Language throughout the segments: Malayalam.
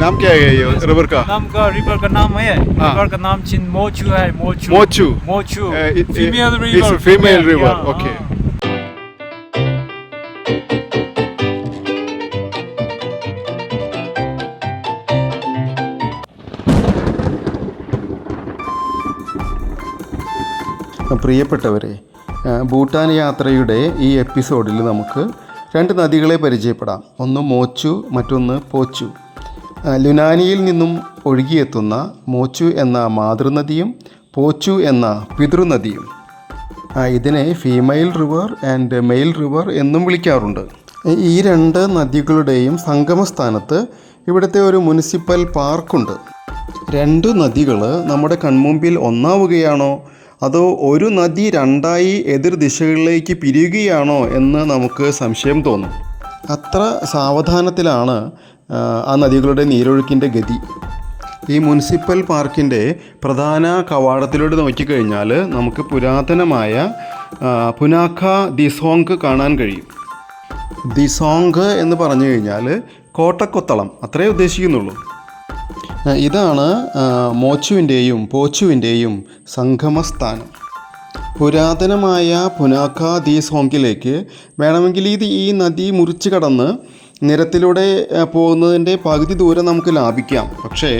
नाम क्या है ये रिवर का? नाम का रिवर का नाम है, रिवर का नाम चिन मोचू है। Mochu Mochu Mochu female river, female river. Okay. പ്രിയപ്പെട്ടവരെ, ഭൂട്ടാൻ യാത്രയുടെ ഈ എപ്പിസോഡിൽ നമുക്ക് രണ്ട് നദികളെ പരിചയപ്പെടാം. ഒന്ന് മോച്ചു, മറ്റൊന്ന് പോച്ചു. ലുനാനിയിൽ നിന്നും ഒഴുകിയെത്തുന്ന മോച്ചു എന്ന മാതൃനദിയും പോച്ചു എന്ന പിതൃനദിയും. ഇതിനെ female river and male river എന്നും വിളിക്കാറുണ്ട്. ഈ രണ്ട് നദികളുടെയും സംഗമസ്ഥാനത്ത് ഇവിടുത്തെ ഒരു മുനിസിപ്പൽ പാർക്കുണ്ട്. രണ്ട് നദികൾ നമ്മുടെ കൺമുമ്പിൽ ഒന്നാവുകയാണോ അതോ ഒരു നദി രണ്ടായി എതിർ ദിശകളിലേക്ക് പിരിയുകയാണോ എന്ന് നമുക്ക് സംശയം തോന്നും. അത്ര സാവധാനത്തിലാണ് ആ നദികളുടെ നീരൊഴുക്കിൻ്റെ ഗതി. ഈ മുനിസിപ്പൽ പാർക്കിൻ്റെ പ്രധാന കവാടത്തിലൂടെ നോക്കിക്കഴിഞ്ഞാൽ നമുക്ക് പുരാതനമായ പുനാഖ ദിസോങ് കാണാൻ കഴിയും. ദിസോങ് എന്ന് പറഞ്ഞു കഴിഞ്ഞാൽ കോട്ടക്കൊത്തളം, അത്രേ ഉദ്ദേശിക്കുന്നുള്ളൂ. ഇതാണ് മോച്ചുവിൻ്റെയും പോച്ചുവിൻ്റെയും സംഗമസ്ഥാനം. പുരാതനമായ പുനാഖ ദിസോങ്ങിലേക്ക് വേണമെങ്കിൽ ഈ നദി മുറിച്ച് കടന്ന് നിരത്തിലൂടെ പോകുന്നതിൻ്റെ പകുതി ദൂരം നമുക്ക് ലാഭിക്കാം. പക്ഷേ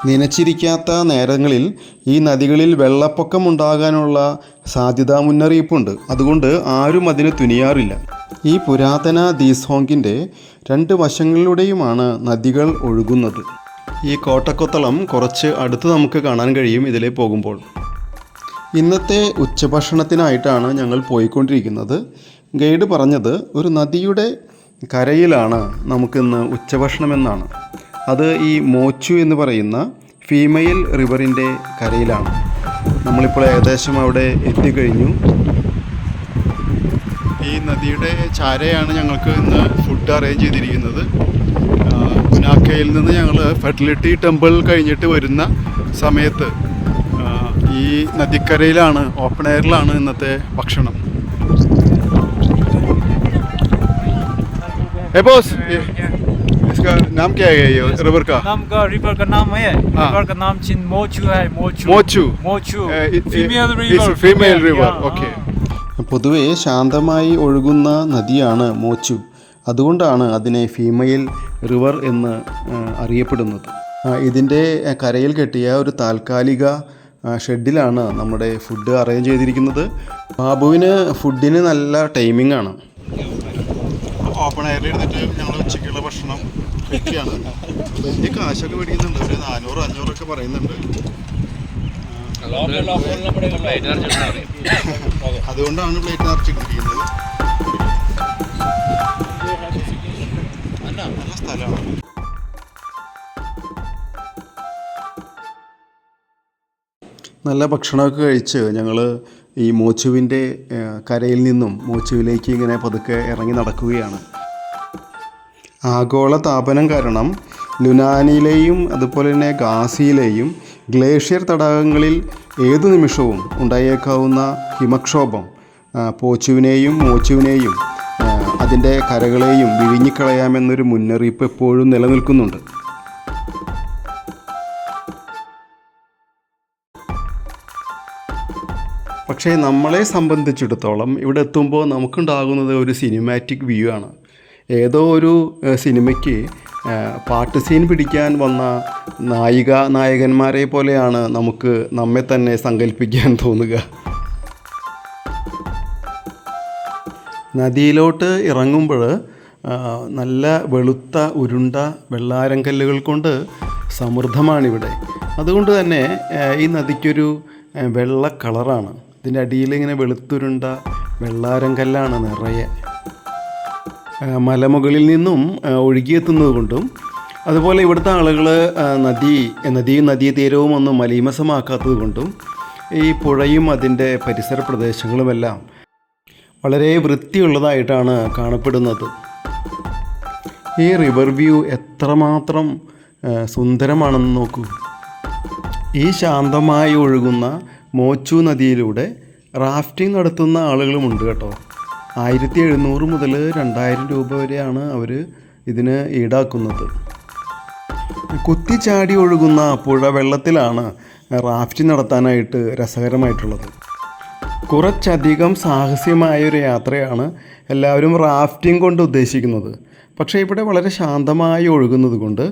നനച്ചിരിക്കാത്ത നേരങ്ങളിൽ ഈ നദികളിൽ വെള്ളപ്പൊക്കം ഉണ്ടാകാനുള്ള സാധ്യതാ മുന്നറിയിപ്പുണ്ട്. അതുകൊണ്ട് ആരും അതിന് തുനിയാറില്ല. ഈ പുരാതന ദിസോങ്ങിൻ്റെ രണ്ട് വശങ്ങളിലൂടെയുമാണ് നദികൾ ഒഴുകുന്നത്. ഈ കോട്ടക്കൊത്തളം കുറച്ച് അടുത്ത് നമുക്ക് കാണാൻ കഴിയും ഇതിലേ പോകുമ്പോൾ. ഇന്നത്തെ ഉച്ചഭക്ഷണത്തിനായിട്ടാണ് ഞങ്ങൾ പോയിക്കൊണ്ടിരിക്കുന്നത്. ഗൈഡ് പറഞ്ഞത് ഒരു നദിയുടെ കരയിലാണ് നമുക്കിന്ന് ഉച്ചഭക്ഷണമെന്നാണ്. അത് ഈ മോച്ചു എന്ന് പറയുന്ന ഫീമെയിൽ റിവറിൻ്റെ കരയിലാണ്. നമ്മളിപ്പോൾ ഏകദേശം അവിടെ എത്തിക്കഴിഞ്ഞു. ഈ നദിയുടെ ചാരയാണ് ഞങ്ങൾക്ക് ഇന്ന് ഫുഡ് അറേഞ്ച് ചെയ്തിരിക്കുന്നത്. പുനാഖയിൽ നിന്ന് ഞങ്ങൾ ഫെർട്ടിലിറ്റി ടെമ്പിൾ കഴിഞ്ഞിട്ട് വരുന്ന സമയത്ത് ഈ നദിക്കരയിലാണ്, ഓപ്പൺ എയറിലാണ് ഇന്നത്തെ ഭക്ഷണം. बॉस, इसका नाम क्या है ये रिवर का? नाम का रिवर का नाम है, रिवर का नाम चिन मोचू है। Mochu Mochu Mochu female river, female river. Okay. പൊതുവെ ശാന്തമായി ഒഴുകുന്ന നദിയാണ് മോച്ചു. അതുകൊണ്ടാണ് അതിനെ ഫീമെയിൽ റിവർ എന്ന് അറിയപ്പെടുന്നത്. ഇതിൻ്റെ കരയിൽ കെട്ടിയ ഒരു താൽക്കാലിക ഷെഡിലാണ് നമ്മുടെ ഫുഡ് അറേഞ്ച് ചെയ്തിരിക്കുന്നത്. ബാബുവിന് ഫുഡിന് നല്ല ടൈമിംഗ് ആണ്. ഓപ്പൺ എയറിൽ ഇരുന്നിട്ട് ഞങ്ങൾ ഉച്ചയ്ക്കുള്ള ഭക്ഷണം കഴിക്കുകയാണ്. വലിയ കാശൊക്കെ മേടിക്കുന്നുണ്ട്, ഒരു 400-500 പറയുന്നുണ്ട്. അതുകൊണ്ടാണ് പ്ലേറ്റ് നിറച്ചിട്ടിരിക്കുന്നത്. നല്ല സ്ഥലമാണ്. നല്ല ഭക്ഷണമൊക്കെ കഴിച്ച് ഞങ്ങൾ ഈ മോച്ചുവിൻ്റെ കരയിൽ നിന്നും മോച്ചുവിലേക്ക് ഇങ്ങനെ പതുക്കെ ഇറങ്ങി നടക്കുകയാണ്. ആഗോള താപനം കാരണം ലുനാനിയിലെയും അതുപോലെ തന്നെ ഗാസിയിലെയും ഗ്ലേഷ്യർ തടാകങ്ങളിൽ ഏതു നിമിഷവും ഉണ്ടായേക്കാവുന്ന ഹിമക്ഷോഭം പോച്ചുവിനെയും മോച്ചുവിനെയും അതിൻ്റെ കരകളെയും വിഴുങ്ങിക്കളയാമെന്നൊരു മുന്നറിയിപ്പ് എപ്പോഴും നിലനിൽക്കുന്നുണ്ട്. പക്ഷേ നമ്മളെ സംബന്ധിച്ചിടത്തോളം ഇവിടെ എത്തുമ്പോൾ നമുക്കുണ്ടാകുന്നത് ഒരു സിനിമാറ്റിക് വ്യൂ ആണ്. ഏതോ ഒരു സിനിമയ്ക്ക് പാട്ട് സീൻ പിടിക്കാൻ വന്ന നായകന്മാരെ പോലെയാണ് നമുക്ക് നമ്മെ തന്നെ സങ്കല്പിക്കാൻ തോന്നുക. നദിയിലോട്ട് ഇറങ്ങുമ്പോൾ നല്ല വെളുത്ത ഉരുണ്ട വെള്ളാരങ്കല്ലുകൾ കൊണ്ട് സമൃദ്ധമാണിവിടെ. അതുകൊണ്ട് തന്നെ ഈ നദിക്കൊരു വെള്ള കളറാണ്. ഇതിൻ്റെ അടിയിൽ ഇങ്ങനെ വെളുത്തുരുണ്ട വെള്ളാരങ്കല്ലാണ് നിറയെ. മലമുകളിൽ നിന്നും ഒഴുകിയെത്തുന്നത് കൊണ്ടും അതുപോലെ ഇവിടുത്തെ ആളുകൾ നദീതീരവും ഒന്നും മലീമസമാക്കാത്തത് കൊണ്ടും ഈ പുഴയും അതിൻ്റെ പരിസര പ്രദേശങ്ങളുമെല്ലാം വളരെ വൃത്തിയുള്ളതായിട്ടാണ് കാണപ്പെടുന്നത്. ഈ റിവർ വ്യൂ എത്രമാത്രം സുന്ദരമാണെന്ന് നോക്കൂ. ഈ ശാന്തമായി ഒഴുകുന്ന മോച്ചു നദിയിലൂടെ റാഫ്റ്റിംഗ് നടത്തുന്ന ആളുകളുമുണ്ട് കേട്ടോ. 1700 മുതൽ 2000 രൂപ വരെയാണ് അവർ ഇതിന് ഈടാക്കുന്നത്. കുത്തിച്ചാടി ഒഴുകുന്ന പുഴ വെള്ളത്തിലാണ് റാഫ്റ്റിംഗ് നടത്താനായിട്ട് രസകരമായിട്ടുള്ളത്. കുറച്ചധികം സാഹസ്യമായൊരു യാത്രയാണ് എല്ലാവരും റാഫ്റ്റിംഗ് കൊണ്ട് ഉദ്ദേശിക്കുന്നത്. പക്ഷേ ഇവിടെ വളരെ ശാന്തമായി ഒഴുകുന്നത് കൊണ്ട്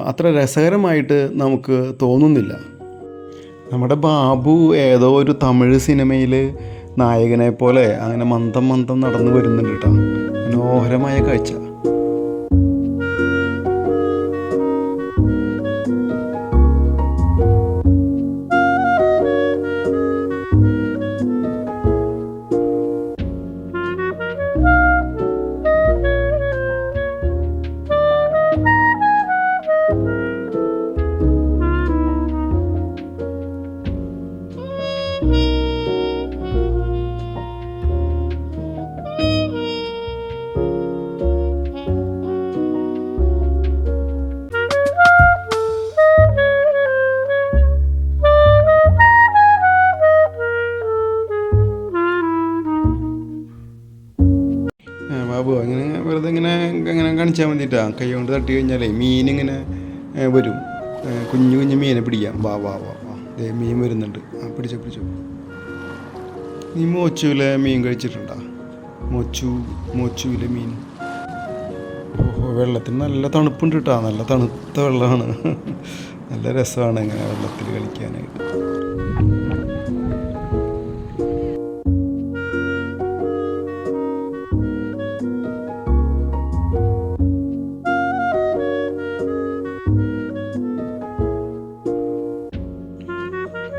അത്ര രസകരമായിട്ട് നമുക്ക് തോന്നുന്നില്ല. നമ്മുടെ ബാബു ഏതോ ഒരു തമിഴ് സിനിമയിൽ നായകനെ പോലെ അങ്ങനെ മന്ദം മന്ദം നടന്നു വരുന്നുണ്ട് കേട്ടോ. മനോഹരമായ കാഴ്ച. ബാബു അങ്ങനെ വെറുതെ ഇങ്ങനെ കാണിച്ചാൽ മതിട്ടാ. കൈ കൊണ്ട് തട്ടി കഴിഞ്ഞാലേ മീനിങ്ങനെ വരും. കുഞ്ഞു കുഞ്ഞു മീനെ പിടിക്കാം. വാ വാ വാ വാ ദേ മീൻ വരുന്നുണ്ട്. പിടിച്ചോ. നീ മോച്ചുവിലെ മീൻ കഴിച്ചിട്ടുണ്ടോ? മോച്ചുവിലെ മീൻ. ഓഹോ, വെള്ളത്തിന് നല്ല തണുപ്പുണ്ട് കേട്ടോ. നല്ല തണുത്ത വെള്ളമാണ്. നല്ല രസമാണ് ഇങ്ങനെ വെള്ളത്തിൽ കളിക്കാനായിട്ട്.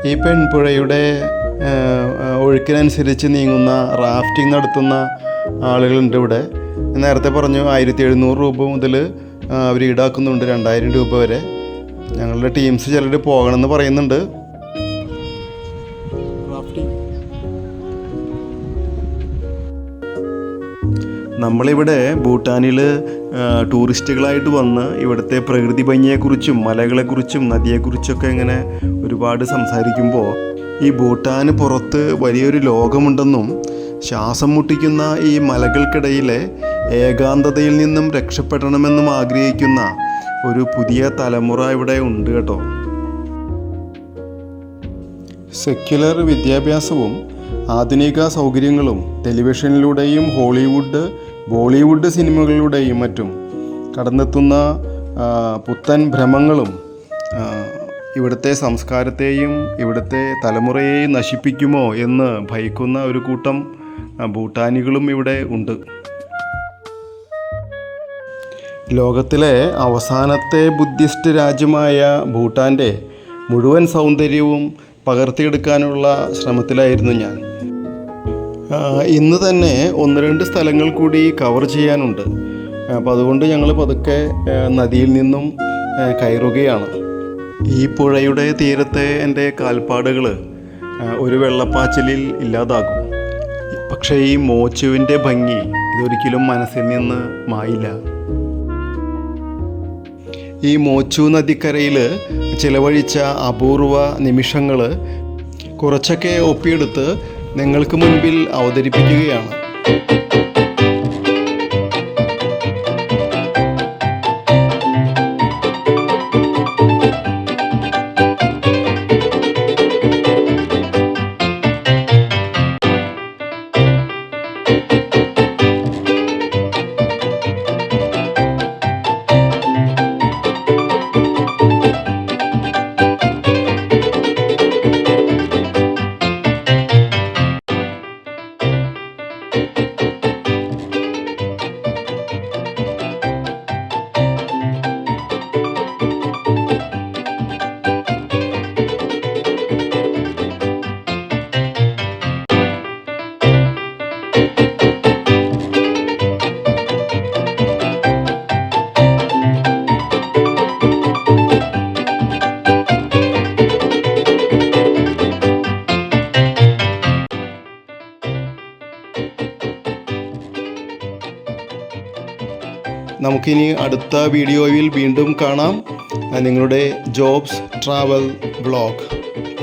ഈ പെൺപുഴയുടെ ഒഴുക്കിനനുസരിച്ച് നീങ്ങുന്ന റാഫ്റ്റിംഗ് നടത്തുന്ന ആളുകളുണ്ട് ഇവിടെ. നേരത്തെ പറഞ്ഞു 1700 രൂപ മുതൽ അവർ ഈടാക്കുന്നുണ്ട് 2000 രൂപ വരെ. ഞങ്ങളുടെ ടീംസ് ചിലർ പോകണമെന്ന് പറയുന്നുണ്ട്. നമ്മളിവിടെ ഭൂട്ടാനിൽ ടൂറിസ്റ്റുകളായിട്ട് വന്ന് ഇവിടുത്തെ പ്രകൃതി ഭംഗിയെക്കുറിച്ചും മലകളെക്കുറിച്ചും നദിയെക്കുറിച്ചൊക്കെ ഇങ്ങനെ ഒരുപാട് സംസാരിക്കുമ്പോൾ ഈ ഭൂട്ടാന് പുറത്ത് വലിയൊരു ലോകമുണ്ടെന്നും ശ്വാസം മുട്ടിക്കുന്ന ഈ മലകൾക്കിടയിലെ ഏകാന്തതയിൽ നിന്നും രക്ഷപ്പെടണമെന്നും ആഗ്രഹിക്കുന്ന ഒരു പുതിയ തലമുറ ഇവിടെ ഉണ്ട് കേട്ടോ. സെക്യുലർ വിദ്യാഭ്യാസവും ആധുനിക സൗകര്യങ്ങളും ടെലിവിഷനിലൂടെയും ഹോളിവുഡ് ബോളിവുഡ് സിനിമകളിലൂടെയും മറ്റും കടന്നെത്തുന്ന പുത്തൻ ഭ്രമങ്ങളും ഇവിടുത്തെ സംസ്കാരത്തെയും ഇവിടുത്തെ തലമുറയെയും നശിപ്പിക്കുമോ എന്ന് ഭയക്കുന്ന ഒരു കൂട്ടം ഭൂട്ടാനികളും ഇവിടെ ഉണ്ട്. ലോകത്തിലെ അവസാനത്തെ ബുദ്ധിസ്റ്റ് രാജ്യമായ ഭൂട്ടാൻ്റെ മുഴുവൻ സൗന്ദര്യവും പകർത്തിയെടുക്കാനുള്ള ശ്രമത്തിലായിരുന്നു ഞാൻ. ഇന്ന് തന്നെ 1-2 സ്ഥലങ്ങൾ കൂടി കവർ ചെയ്യാനുണ്ട്. അപ്പോൾ അതുകൊണ്ട് ഞങ്ങൾ പതുക്കെ നദിയിൽ നിന്നും കയറുകയാണ്. ഈ പുഴയുടെ തീരത്തെ എൻ്റെ കാൽപ്പാടുകൾ ഒരു വെള്ളപ്പാച്ചിലിൽ ഇല്ലാതാകും. പക്ഷേ ഈ മോച്ചുവിൻ്റെ ഭംഗി ഇതൊരിക്കലും മനസ്സിൽ നിന്ന് മായില്ല. ഈ മോച്ചു നദിക്കരയിൽ ചിലവഴിച്ച അപൂർവ നിമിഷങ്ങൾ കുറച്ചൊക്കെ ഒപ്പിയെടുത്ത് നിങ്ങൾക്ക് മുൻപിൽ അവതരിപ്പിക്കുകയാണ്. നമുക്കിനി അടുത്ത വീഡിയോയിൽ വീണ്ടും കാണാം. നിങ്ങളുടെ ജോബ്സ് ട്രാവൽ വ്ളോഗ്.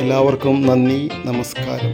എല്ലാവർക്കും നന്ദി, നമസ്കാരം.